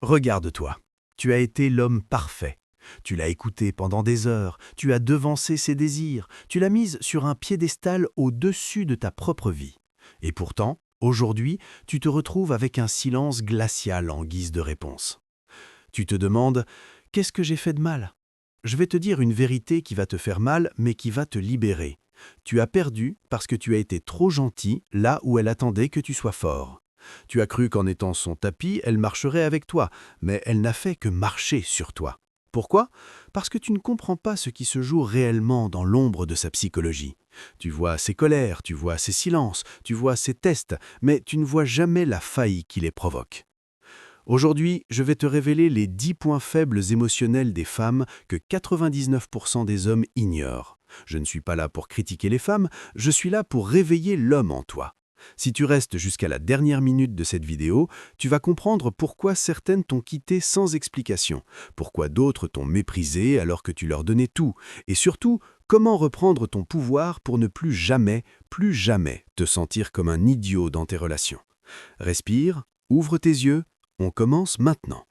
Regarde-toi. Tu as été l'homme parfait. Tu l'as écouté pendant des heures, tu as devancé ses désirs, tu l'as mise sur un piédestal au-dessus de ta propre vie. Et pourtant, aujourd'hui, tu te retrouves avec un silence glacial en guise de réponse. Tu te demandes « Qu'est-ce que j'ai fait de mal ?» Je vais te dire une vérité qui va te faire mal, mais qui va te libérer. Tu as perdu parce que tu as été trop gentil là où elle attendait que tu sois fort. Tu as cru qu'en étant son tapis, elle marcherait avec toi, mais elle n'a fait que marcher sur toi. Pourquoi? Parce que tu ne comprends pas ce qui se joue réellement dans l'ombre de sa psychologie. Tu vois ses colères, tu vois ses silences, tu vois ses tests, mais tu ne vois jamais la faille qui les provoque. Aujourd'hui, je vais te révéler les 10 points faibles émotionnels des femmes que 99% des hommes ignorent. Je ne suis pas là pour critiquer les femmes, je suis là pour réveiller l'homme en toi. Si tu restes jusqu'à la dernière minute de cette vidéo, tu vas comprendre pourquoi certaines t'ont quitté sans explication, pourquoi d'autres t'ont méprisé alors que tu leur donnais tout, et surtout, comment reprendre ton pouvoir pour ne plus jamais te sentir comme un idiot dans tes relations. Respire, ouvre tes yeux, on commence maintenant.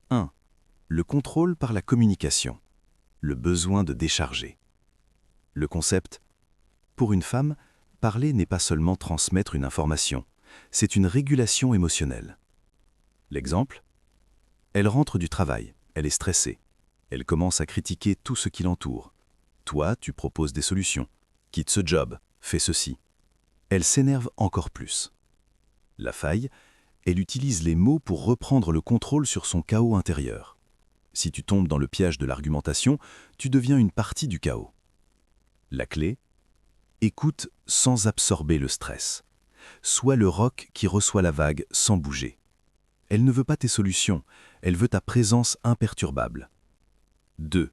1. Le contrôle par la communication. Le besoin de décharger. Le concept. Pour une femme, parler n'est pas seulement transmettre une information, c'est une régulation émotionnelle. L'exemple. Elle rentre du travail, elle est stressée. Elle commence à critiquer tout ce qui l'entoure. Toi, tu proposes des solutions. Quitte ce job, fais ceci. Elle s'énerve encore plus. La faille. Elle utilise les mots pour reprendre le contrôle sur son chaos intérieur. Si tu tombes dans le piège de l'argumentation, tu deviens une partie du chaos. La clé. Écoute sans absorber le stress. Sois le roc qui reçoit la vague sans bouger. Elle ne veut pas tes solutions, elle veut ta présence imperturbable. 2.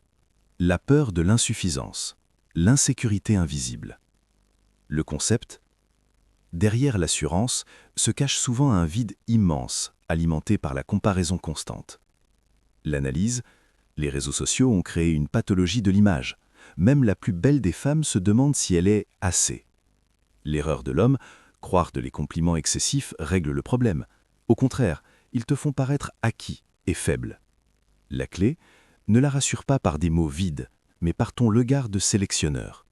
La peur de l'insuffisance. L'insécurité invisible. Le concept. Derrière l'assurance se cache souvent un vide immense, alimenté par la comparaison constante. L'analyse, les réseaux sociaux ont créé une pathologie de l'image. Même la plus belle des femmes se demande si elle est assez. L'erreur de l'homme, croire que les compliments excessifs règlent le problème. Au contraire, ils te font paraître acquis et faible. La clé, ne la rassure pas par des mots vides, mais par ton regard de sélectionneur.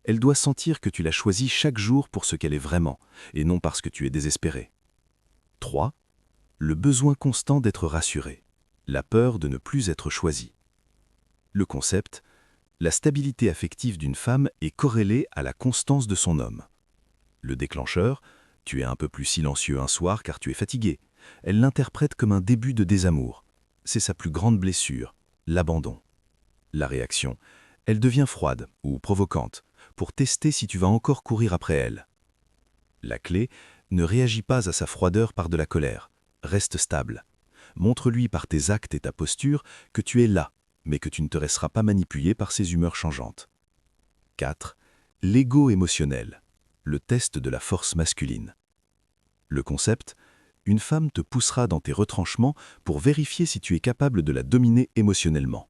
Elle doit sentir que tu l'as choisie chaque jour pour ce qu'elle est vraiment, et non parce que tu es désespéré. 3. Le besoin constant d'être rassuré. La peur de ne plus être choisi. Le concept. La stabilité affective d'une femme est corrélée à la constance de son homme. Le déclencheur. Tu es un peu plus silencieux un soir car tu es fatigué. Elle l'interprète comme un début de désamour. C'est sa plus grande blessure, l'abandon. La réaction. Elle devient froide ou provocante, pour tester si tu vas encore courir après elle. La clé, ne réagis pas à sa froideur par de la colère. Reste stable. Montre-lui par tes actes et ta posture que tu es là, mais que tu ne te laisseras pas manipuler par ses humeurs changeantes. 4. L'ego émotionnel. Le test de la force masculine. Le concept. Une femme te poussera dans tes retranchements pour vérifier si tu es capable de la dominer émotionnellement.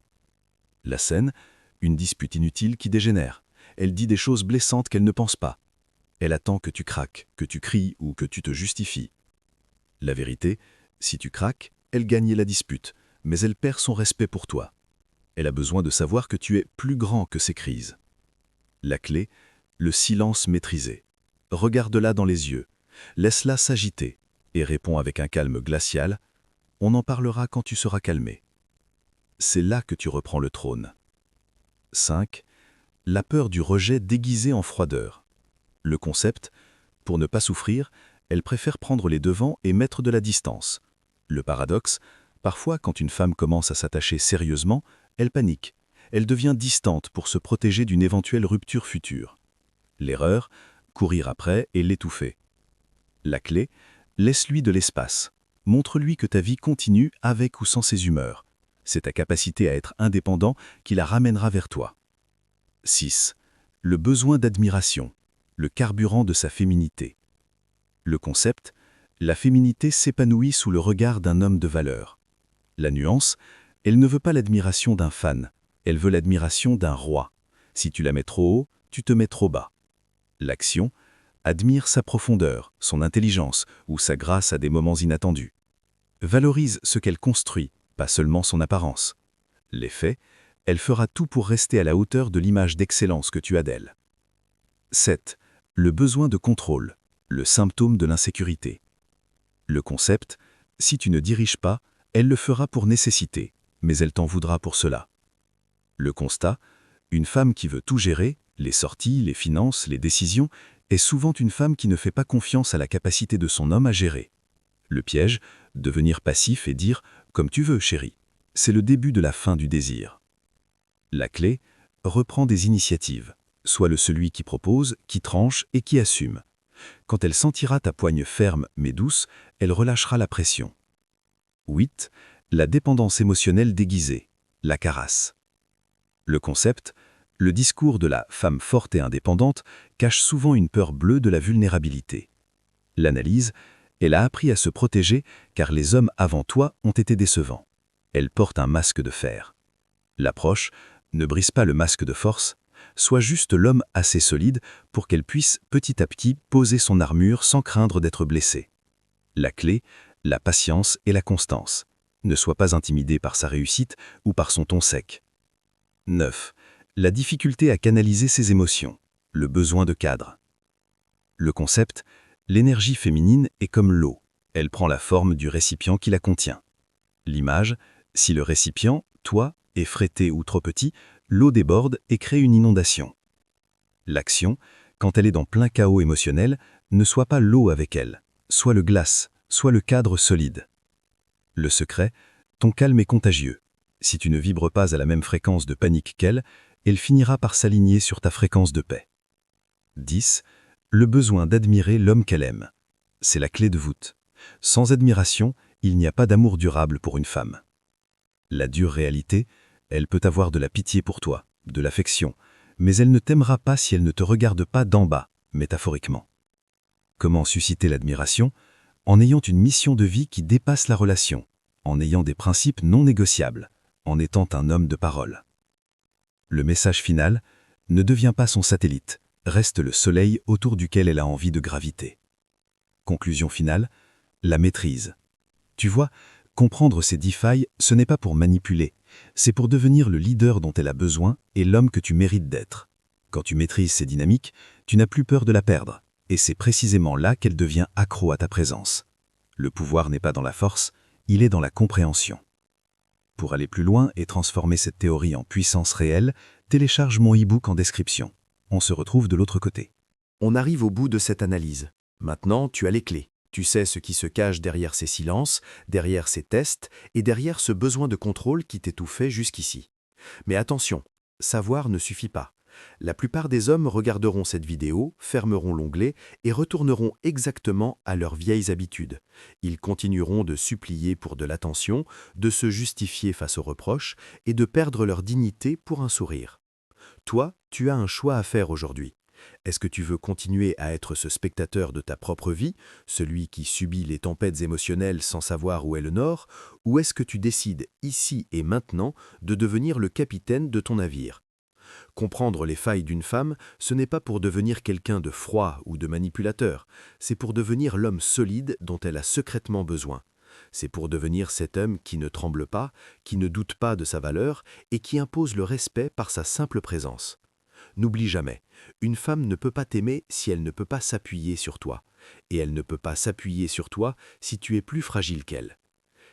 La scène. Une dispute inutile qui dégénère. Elle dit des choses blessantes qu'elle ne pense pas. Elle attend que tu craques, que tu cries ou que tu te justifies. La vérité, si tu craques, elle gagne la dispute, mais elle perd son respect pour toi. Elle a besoin de savoir que tu es plus grand que ses crises. La clé, le silence maîtrisé. Regarde-la dans les yeux, laisse-la s'agiter et réponds avec un calme glacial. On en parlera quand tu seras calmé. C'est là que tu reprends le trône. 5. La peur du rejet déguisée en froideur. Le concept, pour ne pas souffrir, elle préfère prendre les devants et mettre de la distance. Le paradoxe, parfois quand une femme commence à s'attacher sérieusement, elle panique. Elle devient distante pour se protéger d'une éventuelle rupture future. L'erreur, courir après et l'étouffer. La clé, laisse-lui de l'espace. Montre-lui que ta vie continue avec ou sans ses humeurs. C'est ta capacité à être indépendant qui la ramènera vers toi. 6. Le besoin d'admiration. Le carburant de sa féminité. Le concept, la féminité s'épanouit sous le regard d'un homme de valeur. La nuance, elle ne veut pas l'admiration d'un fan, elle veut l'admiration d'un roi. Si tu la mets trop haut, tu te mets trop bas. L'action, admire sa profondeur, son intelligence ou sa grâce à des moments inattendus. Valorise ce qu'elle construit, pas seulement son apparence. Les faits, elle fera tout pour rester à la hauteur de l'image d'excellence que tu as d'elle. 7. Le besoin de contrôle, le symptôme de l'insécurité. Le concept, si tu ne diriges pas, elle le fera pour nécessité, mais elle t'en voudra pour cela. Le constat, une femme qui veut tout gérer, les sorties, les finances, les décisions, est souvent une femme qui ne fait pas confiance à la capacité de son homme à gérer. Le piège, devenir passif et dire « comme tu veux, chérie », c'est le début de la fin du désir. La clé, reprend des initiatives. Sois celui qui propose, qui tranche et qui assume. Quand elle sentira ta poigne ferme mais douce, elle relâchera la pression. 8. La dépendance émotionnelle déguisée, la caresse. Le concept, le discours de la femme forte et indépendante cache souvent une peur bleue de la vulnérabilité. L'analyse, elle a appris à se protéger car les hommes avant toi ont été décevants. Elle porte un masque de fer. L'approche, ne brise pas le masque de force, sois juste l'homme assez solide pour qu'elle puisse petit à petit poser son armure sans craindre d'être blessée. La clé, la patience et la constance. Ne sois pas intimidé par sa réussite ou par son ton sec. 9. La difficulté à canaliser ses émotions, le besoin de cadre. Le concept, l'énergie féminine est comme l'eau. Elle prend la forme du récipient qui la contient. L'image, si le récipient, toi, est frété ou trop petit, l'eau déborde et crée une inondation. L'action, quand elle est dans plein chaos émotionnel, ne sois pas l'eau avec elle, sois le glace, sois le cadre solide. Le secret, ton calme est contagieux. Si tu ne vibres pas à la même fréquence de panique qu'elle, elle finira par s'aligner sur ta fréquence de paix. 10. Le besoin d'admirer l'homme qu'elle aime. C'est la clé de voûte. Sans admiration, il n'y a pas d'amour durable pour une femme. La dure réalité, elle peut avoir de la pitié pour toi, de l'affection, mais elle ne t'aimera pas si elle ne te regarde pas d'en bas, métaphoriquement. Comment susciter l'admiration? En ayant une mission de vie qui dépasse la relation, en ayant des principes non négociables, en étant un homme de parole. Le message final, ne deviens pas son satellite, reste le soleil autour duquel elle a envie de graviter. Conclusion finale, la maîtrise. Tu vois, comprendre ces 10 failles, ce n'est pas pour manipuler, c'est pour devenir le leader dont elle a besoin et l'homme que tu mérites d'être. Quand tu maîtrises ces dynamiques, tu n'as plus peur de la perdre, et c'est précisément là qu'elle devient accro à ta présence. Le pouvoir n'est pas dans la force, il est dans la compréhension. Pour aller plus loin et transformer cette théorie en puissance réelle, télécharge mon e-book en description. On se retrouve de l'autre côté. On arrive au bout de cette analyse. Maintenant, tu as les clés. Tu sais ce qui se cache derrière ces silences, derrière ces tests et derrière ce besoin de contrôle qui t'étouffait jusqu'ici. Mais attention, savoir ne suffit pas. La plupart des hommes regarderont cette vidéo, fermeront l'onglet et retourneront exactement à leurs vieilles habitudes. Ils continueront de supplier pour de l'attention, de se justifier face aux reproches et de perdre leur dignité pour un sourire. Toi, tu as un choix à faire aujourd'hui. Est-ce que tu veux continuer à être ce spectateur de ta propre vie, celui qui subit les tempêtes émotionnelles sans savoir où est le nord, ou est-ce que tu décides, ici et maintenant, de devenir le capitaine de ton navire? Comprendre les failles d'une femme, ce n'est pas pour devenir quelqu'un de froid ou de manipulateur, c'est pour devenir l'homme solide dont elle a secrètement besoin. C'est pour devenir cet homme qui ne tremble pas, qui ne doute pas de sa valeur et qui impose le respect par sa simple présence. N'oublie jamais, une femme ne peut pas t'aimer si elle ne peut pas s'appuyer sur toi, et elle ne peut pas s'appuyer sur toi si tu es plus fragile qu'elle.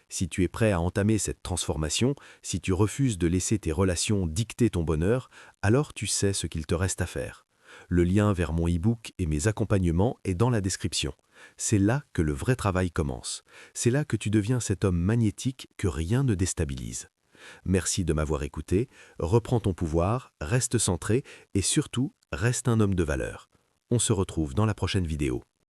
Si tu es prêt à entamer cette transformation, si tu refuses de laisser tes relations dicter ton bonheur, alors tu sais ce qu'il te reste à faire. Le lien vers mon e-book et mes accompagnements est dans la description. C'est là que le vrai travail commence. C'est là que tu deviens cet homme magnétique que rien ne déstabilise. Merci de m'avoir écouté, reprends ton pouvoir, reste centré et surtout, reste un homme de valeur. On se retrouve dans la prochaine vidéo.